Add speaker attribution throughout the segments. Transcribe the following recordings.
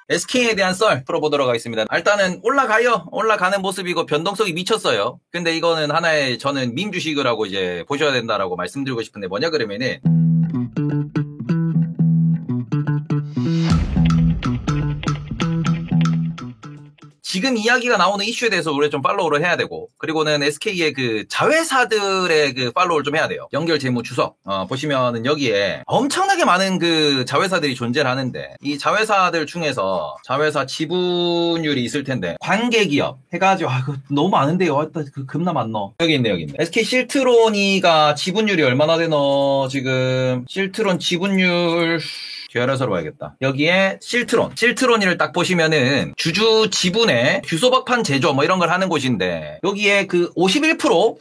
Speaker 1: SK에 대한 썰 풀어보도록 하겠습니다. 일단은 올라가요. 올라가는 모습이고 변동성이 미쳤어요. 근데 이거는 하나의 저는 밈 주식이라고 이제 보셔야 된다라고 말씀드리고 싶은데 뭐냐 그러면은 지금 이야기가 나오는 이슈에 대해서 우리 좀 팔로우를 해야 되고, 그리고는 SK의 그 자회사들의 그 팔로우를 좀 해야 돼요. 연결 재무 주석 보시면은 여기에 엄청나게 많은 그 자회사들이 존재를 하는데, 이 자회사들 중에서 자회사 지분율이 있을 텐데 관계기업 해가지고 그거 너무 많은데요. 그 겁나 많노. 여기 있네. SK 실트로니가 지분율이 얼마나 되노? 지금 실트론 지분율 계열회사로 봐야겠다. 여기에 실트론이를 딱 보시면은 주주 지분의 규소박판 제조 뭐 이런 걸 하는 곳인데, 여기에 그 51%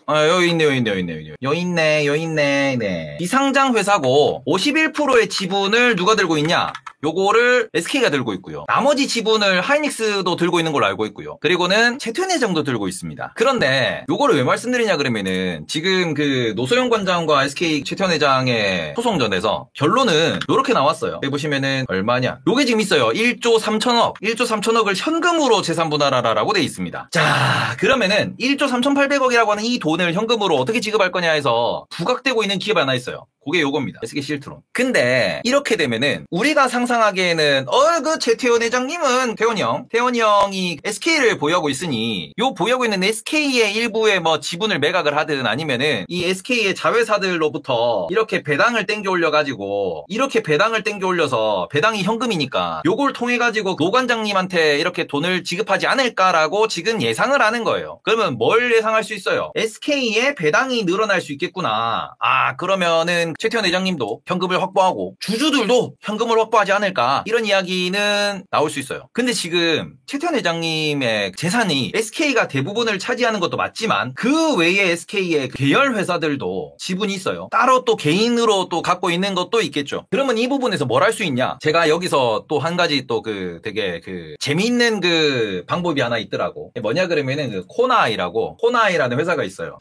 Speaker 1: 여기 있네. 네. 비상장 회사고 51%의 지분을 누가 들고 있냐? 요거를 SK가 들고 있고요. 나머지 지분을 하이닉스도 들고 있는 걸로 알고 있고요. 그리고는 최태원 회장도 들고 있습니다. 그런데 요거를 왜 말씀드리냐 그러면은 지금 그 노소영 관장과 SK 최태원 회장의 소송전에서 결론은 요렇게 나왔어요. 여기 보시면은 얼마냐? 요게 지금 있어요. 1조 3천억. 1조 3천억을 현금으로 재산분할하라라고 돼 있습니다. 자, 그러면은 1조 3,800억이라고 하는 이 돈을 현금으로 어떻게 지급할 거냐 해서 부각되고 있는 기업이 하나 있어요. 그게 요겁니다. SK 실트론. 근데 이렇게 되면은 우리가 상상하기에는 그 최태원 회장님은 태원이 형이 SK를 보유하고 있으니 요 보유하고 있는 SK의 일부의 뭐 지분을 매각을 하든 아니면은 이 SK의 자회사들로부터 이렇게 배당을 땡겨 올려가지고 이렇게 배당을 땡겨 올려서 배당이 현금이니까 요걸 통해 가지고 노 관장님한테 이렇게 돈을 지급하지 않을까라고 지금 예상을 하는 거예요. 그러면 뭘 예상할 수 있어요? SK의 배당이 늘어날 수 있겠구나. 그러면은 최태원 회장님도 현금을 확보하고 주주들도 현금을 확보하지 않을까, 이런 이야기는 나올 수 있어요. 근데 지금 최태원 회장님의 재산이 SK가 대부분을 차지하는 것도 맞지만 그 외에 SK의 계열 회사들도 지분이 있어요. 따로 또 개인으로 또 갖고 있는 것도 있겠죠. 그러면 이 부분에서 뭘 할 수 있냐? 제가 여기서 또 한 가지 또 그 되게 그 재미있는 그 방법이 하나 있더라고. 뭐냐 그러면은 그 코나아이라는 회사가 있어요.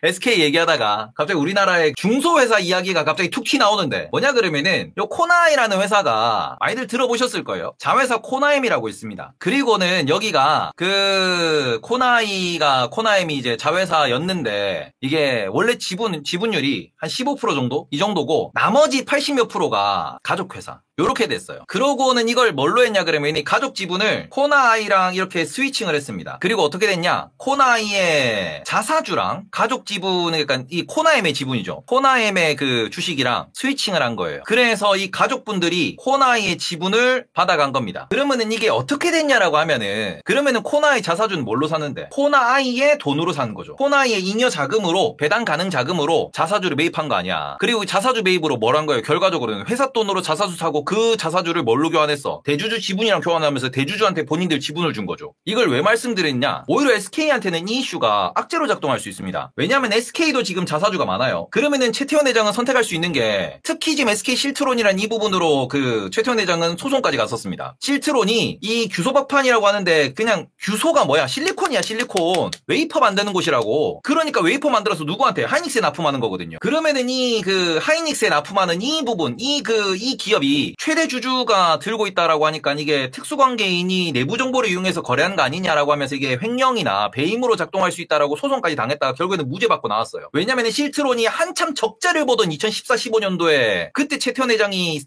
Speaker 1: SK 얘기하다가 갑자기 우리나라의 중소회사 이야기가 갑자기 툭 튀나오는데 뭐냐 그러면은 요 코나아이라는 회사가 많이들 들어보셨을 거예요. 자회사 코나엠이라고 있습니다. 그리고는 여기가 그 코나엠이 이제 자회사였는데 이게 원래 지분율이 한 15% 정도? 이 정도고 나머지 80몇 프로가 가족회사. 요렇게 됐어요. 그러고는 이걸 뭘로 했냐 그러면 이 가족 지분을 코나아이랑 이렇게 스위칭을 했습니다. 그리고 어떻게 됐냐? 코나아이의 자사주랑 가족 지분을, 그러니까 이 코나엠의 지분이죠. 코나엠의 그 주식이랑 스위칭을 한 거예요. 그래서 이 가족분들이 코나아이의 지분을 받아간 겁니다. 그러면은 이게 어떻게 됐냐라고 하면은, 그러면은 코나아이 자사주는 뭘로 사는데? 코나아이의 돈으로 사는 거죠. 코나아이의 잉여 자금으로, 배당 가능 자금으로 자사주를 매입한 거 아니야. 그리고 자사주 매입으로 뭘 한 거예요? 결과적으로는 회사 돈으로 자사주 사고 그 자사주를 뭘로 교환했어? 대주주 지분이랑 교환하면서 대주주한테 본인들 지분을 준 거죠. 이걸 왜 말씀드렸냐? 오히려 SK한테는 이 이슈가 악재로 작동할 수 있습니다. 왜냐하면 SK도 지금 자사주가 많아요. 그러면은 최태원 회장은 선택할 수 있는 게, 특히 지금 SK 실트론이라는 이 부분으로 그 최태원 회장은 소송까지 갔었습니다. 실트론이 이 규소박판이라고 하는데 그냥 규소가 뭐야? 실리콘이야, 실리콘. 웨이퍼 만드는 곳이라고. 그러니까 웨이퍼 만들어서 누구한테? 하이닉스에 납품하는 거거든요. 그러면은 이 그 하이닉스에 납품하는 이 부분, 이 기업이 최대 주주가 들고 있다라고 하니까 이게 특수관계인이 내부 정보를 이용해서 거래한 거 아니냐라고 하면서 이게 횡령이나 배임으로 작동할 수 있다라고 소송까지 당했다가 결국에는 무죄 받고 나왔어요. 왜냐면 실트론이 한참 적자를 보던 2014-15년도에 그때 최태원 회장이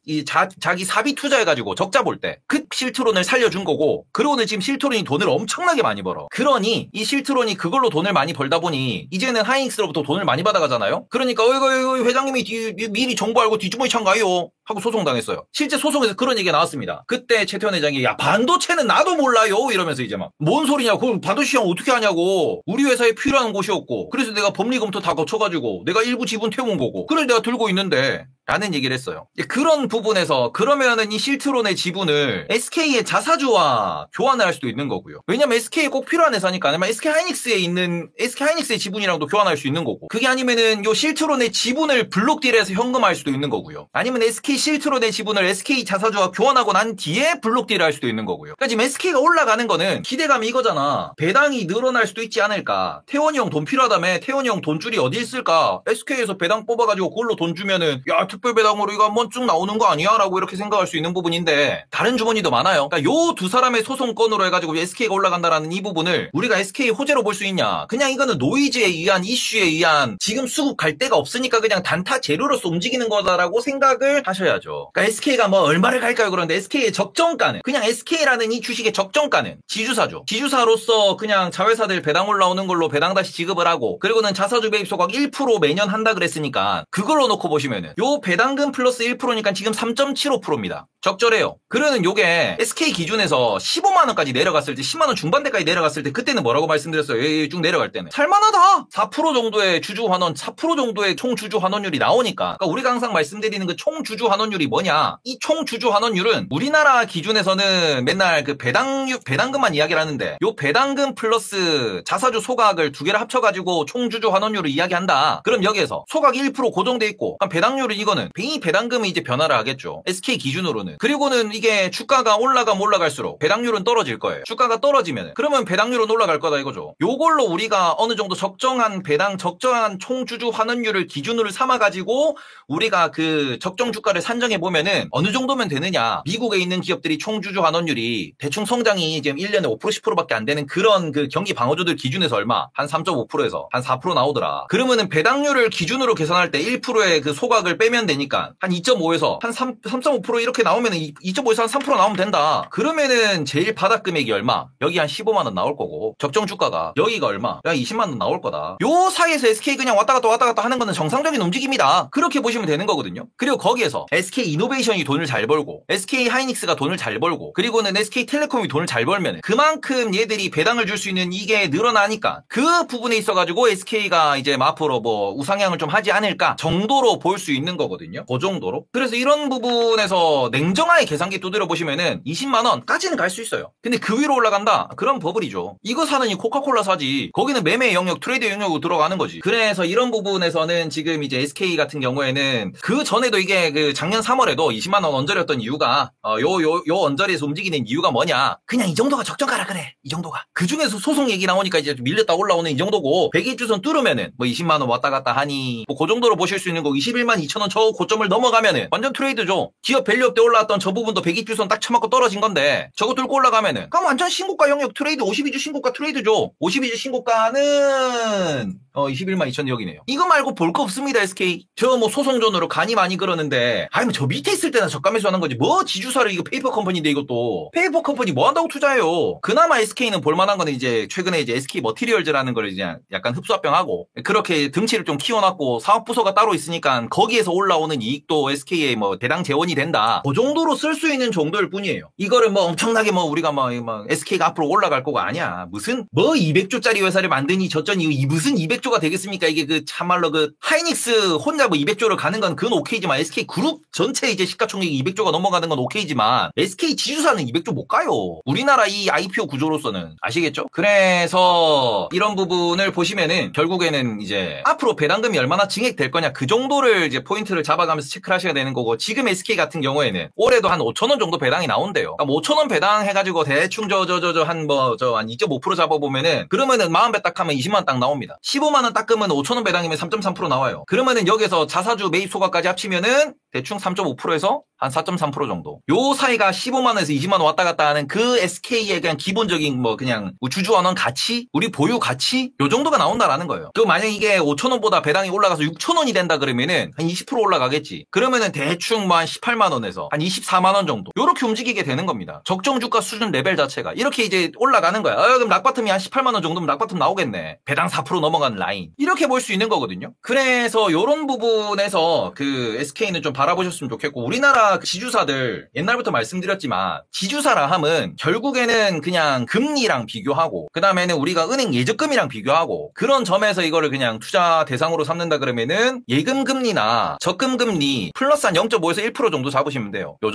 Speaker 1: 자기 사비 투자해가지고 적자 볼 때 그 실트론을 살려준 거고, 그러고는 지금 실트론이 돈을 엄청나게 많이 벌어. 그러니 이 실트론이 그걸로 돈을 많이 벌다 보니 이제는 하이닉스로부터 돈을 많이 받아가잖아요. 그러니까 이거 회장님이 미리 정보 알고 뒷주머니 찬가요? 하고 소송당했어요. 실제 소송에서 그런 얘기가 나왔습니다. 그때 최태원 회장이 반도체는 나도 몰라요 이러면서 이제 막 뭔 소리냐, 그럼 반도체 시장 어떻게 하냐고, 우리 회사에 필요한 곳이었고 그래서 내가 법리 검토 다 거쳐가지고 내가 일부 지분 태운 거고 그걸 내가 들고 있는데 라는 얘기를 했어요. 그런 부분에서 그러면은 이 실트론의 지분을 SK의 자사주와 교환을 할 수도 있는 거고요. 왜냐면 SK에 꼭 필요한 회사니까. 아니면 SK 하이닉스의 지분이랑도 교환할 수 있는 거고. 그게 아니면은 요 실트론의 지분을 블록딜해서 현금화할 수도 있는 거고요. 아니면 SK 실트론의 지분을 SK 자사주와 교환하고 난 뒤에 블록딜을 할 수도 있는 거고요. 그러니까 지금 SK가 올라가는 거는 기대감이 이거잖아. 배당이 늘어날 수도 있지 않을까. 태원이 형 돈 필요하다며. 태원이 형 돈줄이 어디 있을까. SK에서 배당 뽑아가지고 그걸로 돈 주면은 야 특별 배당으로 이거 한번 쭉 나오는 거 아니야? 라고 이렇게 생각할 수 있는 부분인데 다른 주머니도 많아요. 그러니까 요 두 사람의 소송 건으로 해가지고 SK가 올라간다라는 이 부분을 우리가 SK 호재로 볼 수 있냐? 그냥 이거는 노이즈에 의한 이슈에 의한 지금 수급 갈 데가 없으니까 그냥 단타 재료로서 움직이는 거다라고 생각을 하셔야죠. 그러니까 SK가 뭐 얼마를 갈까요? 그런데 SK의 적정가는 그냥 SK라는 이 주식의 적정가는 지주사죠. 지주사로서 그냥 자회사들 배당 올라오는 걸로 배당 다시 지급을 하고 그리고는 자사주 매입 소각 1% 매년 한다 그랬으니까 그걸로 놓고 보시면은 요 배당금 플러스 1%니까 지금 3.75%입니다. 적절해요. 그러는 요게 SK 기준에서 15만 원까지 내려갔을 때 10만 원 중반대까지 내려갔을 때 그때는 뭐라고 말씀드렸어요? 쭉 내려갈 때는 살만하다. 4% 정도의 주주 환원, 4% 정도의 총 주주 환원율이 나오니까 그러니까 우리가 항상 말씀드리는 그 총 주주 환원율이 뭐냐? 이 총 주주 환원율은 우리나라 기준에서는 맨날 그 배당금만 이야기를 하는데 요 배당금 플러스 자사주 소각을 두 개를 합쳐가지고 총 주주 환원율을 이야기한다. 그럼 여기에서 소각이 1% 고정돼 있고 배당률은 이거는 이 배당금이 이제 변화를 하겠죠. SK 기준으로는. 그리고는 이게 주가가 올라가면 올라갈수록 배당률은 떨어질 거예요. 주가가 떨어지면 그러면 배당률은 올라갈 거다 이거죠. 요걸로 우리가 어느 정도 적정한 적정한 총주주 환원율을 기준으로 삼아가지고 우리가 그 적정 주가를 산정해 보면은 어느 정도면 되느냐. 미국에 있는 기업들이 총주주 환원율이 대충 성장이 지금 1년에 5% 10%밖에 안 되는 그런 그 경기 방어주들 기준에서 얼마? 한 3.5%에서 한 4% 나오더라. 그러면은 배당률을 기준으로 계산할 때 1%의 그 소각을 빼면 되니까 한 2.5에서 한 3.5% 이렇게 나오면은 2.5에서 한 3% 나오면 된다. 그러면은 제일 바닥 금액이 얼마? 여기 한 15만 원 나올 거고 적정 주가가 여기가 얼마? 야 20만 원 나올 거다. 요 사이에서 SK 그냥 왔다 갔다 하는 거는 정상적인 움직임이다. 그렇게 보시면 되는 거거든요. 그리고 거기에서 SK 이노베이션이 돈을 잘 벌고 SK 하이닉스가 돈을 잘 벌고 그리고는 SK 텔레콤이 돈을 잘 벌면 그만큼 얘들이 배당을 줄 수 있는 이게 늘어나니까 그 부분에 있어가지고 SK가 이제 앞으로 뭐 우상향을 좀 하지 않을까 정도로 볼 수 있는 거거든요. 그 정도로. 그래서 이런 부분에서 냉정하게 계산기 두드려 보시면은 20만 원까지는 갈 수 있어요. 근데 그 위로 올라간다? 그럼 버블이죠. 이거 사느니 코카콜라 사지. 거기는 매매 영역, 트레이드 영역으로 들어가는 거지. 그래서 이런 부분에서는 지금 이제 SK 같은 경우에는 그 전에도 이게 그 작년 3월에도 20만 원 언저리였던 이유가 요 언저리에서 움직이는 이유가 뭐냐? 그냥 이 정도가 적정가라 그래. 이 정도가. 그 중에서 소송 얘기 나오니까 이제 밀렸다 올라오는 이 정도고 100일주선 뚫으면은 뭐 20만 원 왔다 갔다 하니 뭐 그 정도로 보실 수 있는 거 21만 2천 원 저 고점을 넘어가면은 완전 트레이드죠. 기업 밸류업 때 올라왔던 저 부분도 100일주선 딱 쳐맞고 떨어진 건데 저거 뚫고 올라가면은 그럼 완전 신고가 영역 트레이드 52주 신고가 트레이드죠. 52주 신고가는 21만 2천 여기네요. 이거 말고 볼 거 없습니다. SK. 저 뭐 소송전으로 간이 많이 그러는데 아니 뭐 저 밑에 있을 때나 저가매수 하는 거지 뭐 지주사를 이거 페이퍼 컴퍼니인데 이것도 페이퍼 컴퍼니 뭐 한다고 투자해요. 그나마 SK는 볼만한 거는 이제 최근에 이제 SK 머티리얼즈라는 걸 이제 약간 흡수합병하고 그렇게 등치를 좀 키워놨고 사업부서가 따로 있으니까 거기에서 올라오는 이익도 SK의 뭐 대당 재원이 된다. 그 정도로 쓸 수 있는 정도일 뿐이에요. 이거를 뭐 엄청나게 뭐 우리가 뭐 SK가 앞으로 올라갈 거가 아니야. 무슨 뭐 200조짜리 회사를 만드니 저쩌니 이 무슨 200조가 되겠습니까? 이게 그 참말로 그 하이닉스 혼자 뭐 200조를 가는 건 그건 오케이지만 SK 그룹 전체 이제 시가총액이 200조가 넘어가는 건 오케이지만 SK 지주사는 200조 못 가요. 우리나라 이 IPO 구조로서는 아시겠죠? 그래서 이런 부분을 보시면은 결국에는 이제 앞으로 배당금이 얼마나 증액될 거냐 그 정도를 이제 포인트를 잡아가면서 체크를 하셔야 되는 거고 지금 SK 같은 경우에는 올해도 한 5천원 정도 배당이 나온대요. 그러니까 5천원 배당 해가지고 대충 한 2.5% 잡아보면은 그러면은 40배 딱 하면 20만 원 딱 나옵니다. 15만 원 닦으면 5천원 배당이면 3.3% 나와요. 그러면은 여기서 자사주 매입 소각까지 합치면은 대충 3.5%에서 한 4.3% 정도. 요 사이가 15만 원에서 20만 원 왔다 갔다 하는 그 SK의 그냥 기본적인 뭐 그냥 주주환원 가치, 우리 보유 가치 요 정도가 나온다라는 거예요. 그 만약 이게 5천 원보다 배당이 올라가서 6천 원이 된다 그러면은 한 20% 올라가겠지. 그러면은 대충 뭐 한 18만 원에서 한 24만 원 정도. 요렇게 움직이게 되는 겁니다. 적정 주가 수준 레벨 자체가 이렇게 이제 올라가는 거야. 그럼 락바텀이 한 18만 원 정도면 락바텀 나오겠네. 배당 4% 넘어가는 라인. 이렇게 볼 수 있는 거거든요. 그래서 요런 부분에서 그 SK는 좀 바라보셨으면 좋겠고 우리나라 지주사들 옛날부터 말씀드렸지만 지주사라 함은 결국에는 그냥 금리랑 비교하고 그 다음에는 우리가 은행 예적금이랑 비교하고 그런 점에서 이거를 그냥 투자 대상으로 삼는다 그러면은 예금 금리나 적금 금리 플러스 한 0.5에서 1% 정도 잡으시면 돼요. 요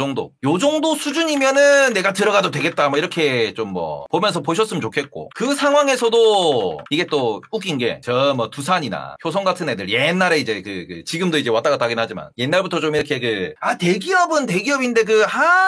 Speaker 1: 정도 수준이면은 내가 들어가도 되겠다 뭐 이렇게 좀 뭐 보면서 보셨으면 좋겠고 그 상황에서도 이게 또 웃긴 게 저 뭐 두산이나 효성 같은 애들 옛날에 이제 지금도 이제 왔다 갔다 하긴 하지만 옛날부터 좀 좀 이렇게 대기업은 대기업인데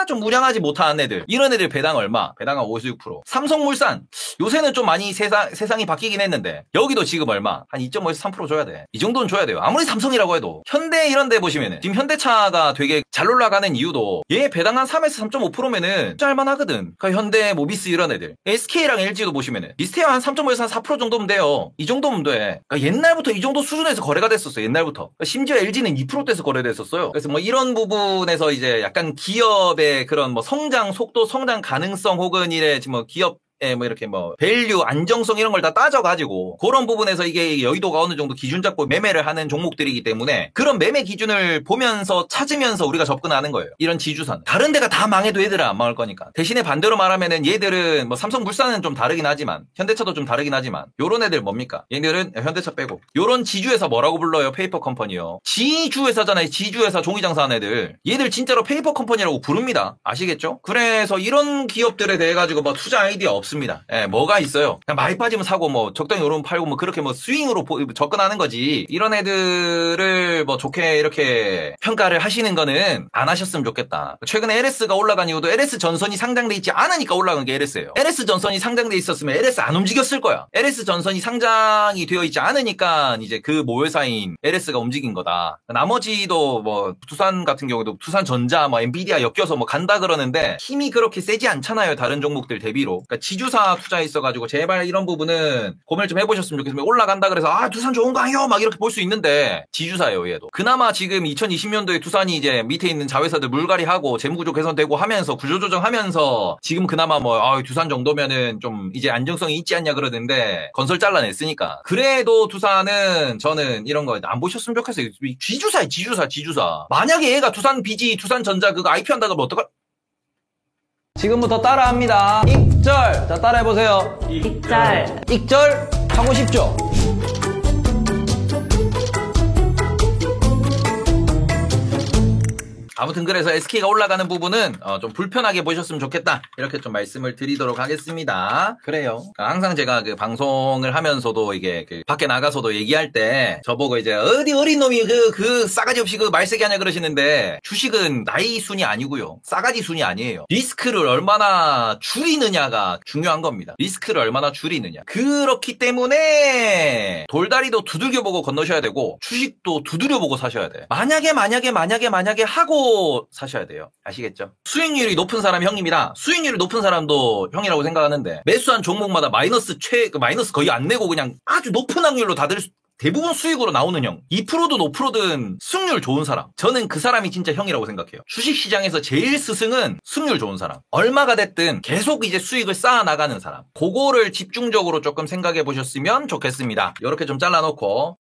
Speaker 1: 좀 무량하지 못한 애들. 이런 애들 배당 얼마? 배당 한 56%. 삼성물산. 요새는 좀 많이 세상이 바뀌긴 했는데, 여기도 지금 얼마? 한 2.5에서 3% 줘야 돼. 이 정도는 줘야 돼요. 아무리 삼성이라고 해도. 현대 이런 데 보시면은, 지금 현대차가 되게 잘 올라가는 이유도, 얘 배당 한 3에서 3.5%면은 짤만하거든. 그러니까 현대, 모비스 이런 애들. SK랑 LG도 보시면은, 비슷해요. 한 3.5에서 한 4% 정도면 돼요. 이 정도면 돼. 그러니까 옛날부터 이 정도 수준에서 거래가 됐었어. 옛날부터. 그러니까 심지어 LG는 2%대에서 거래됐었어요. 그래서 뭐 이런 부분에서 이제 약간 기업의 그런 뭐 성장 속도, 성장 가능성 혹은 이래 지금 뭐 기업 뭐 이렇게 뭐 밸류, 안정성 이런 걸 다 따져가지고 그런 부분에서 이게 여의도가 어느 정도 기준 잡고 매매를 하는 종목들이기 때문에 그런 매매 기준을 보면서 찾으면서 우리가 접근하는 거예요. 이런 지주사는. 다른 데가 다 망해도 얘들은 안 망할 거니까. 대신에 반대로 말하면은 얘들은 뭐 삼성물산은 좀 다르긴 하지만 현대차도 좀 다르긴 하지만 요런 애들 뭡니까? 얘들은 현대차 빼고 요런 지주회사 뭐라고 불러요? 페이퍼 컴퍼니요. 지주회사잖아요. 지주회사 종이장사하는 애들. 얘들 진짜로 페이퍼 컴퍼니라고 부릅니다. 아시겠죠? 그래서 이런 기업들에 대해 가지고 뭐 투자 아이디어 없습니다. 예, 뭐가 있어요? 그냥 많이 빠지면 사고 뭐 적당히 오르면 팔고 뭐 그렇게 뭐 스윙으로 접근하는 거지. 이런 애들을 뭐 좋게 이렇게 평가를 하시는 거는 안 하셨으면 좋겠다. 최근에 LS가 올라간 이유도 LS 전선이 상장돼 있지 않으니까 올라간 게 LS예요. LS 전선이 상장돼 있었으면 LS 안 움직였을 거야. LS 전선이 상장이 되어 있지 않으니까 이제 그 모회사인 LS가 움직인 거다. 나머지도 뭐 두산 같은 경우도 두산전자 뭐 엔비디아 엮여서 뭐 간다 그러는데 힘이 그렇게 세지 않잖아요. 다른 종목들 대비로. 그러니까 지주사 투자에 있어가지고 제발 이런 부분은 고민을 좀 해보셨으면 좋겠습니다. 올라간다 그래서 두산 좋은 거 아니요? 막 이렇게 볼 수 있는데 지주사예요 얘도. 그나마 지금 2020년도에 두산이 이제 밑에 있는 자회사들 물갈이하고 재무구조 개선되고 하면서 구조조정하면서 지금 그나마 뭐 두산 정도면은 좀 이제 안정성이 있지 않냐 그러는데 건설 잘라냈으니까. 그래도 두산은 저는 이런 거 안 보셨으면 좋겠어요. 지주사야 지주사. 만약에 얘가 두산 BG, 두산전자 그거 IPO 한다 그러면 어떡할? 지금부터 따라합니다. 익절. 자, 따라해보세요. 익절 하고 싶죠? 아무튼 그래서 SK가 올라가는 부분은 좀 불편하게 보셨으면 좋겠다 이렇게 좀 말씀을 드리도록 하겠습니다. 그래요. 항상 제가 그 방송을 하면서도 이게 밖에 나가서도 얘기할 때 저보고 이제 어디 어린 놈이 그 싸가지 없이 그 말세게 하냐 그러시는데 주식은 나이 순이 아니고요. 싸가지 순이 아니에요. 리스크를 얼마나 줄이느냐가 중요한 겁니다. 리스크를 얼마나 줄이느냐. 그렇기 때문에 돌다리도 두들겨보고 건너셔야 되고 주식도 두드려보고 사셔야 돼. 만약에 하고 사셔야 돼요. 아시겠죠? 수익률이 높은 사람이 형님이라 수익률이 높은 사람도 형이라고 생각하는데 매수한 종목마다 마이너스 거의 안 내고 그냥 아주 높은 확률로 다들 대부분 수익으로 나오는 형. 2%든 5%든 수익률 좋은 사람. 저는 그 사람이 진짜 형이라고 생각해요. 주식시장에서 제일 스승은 수익률 좋은 사람. 얼마가 됐든 계속 이제 수익을 쌓아 나가는 사람. 그거를 집중적으로 조금 생각해 보셨으면 좋겠습니다. 이렇게 좀 잘라놓고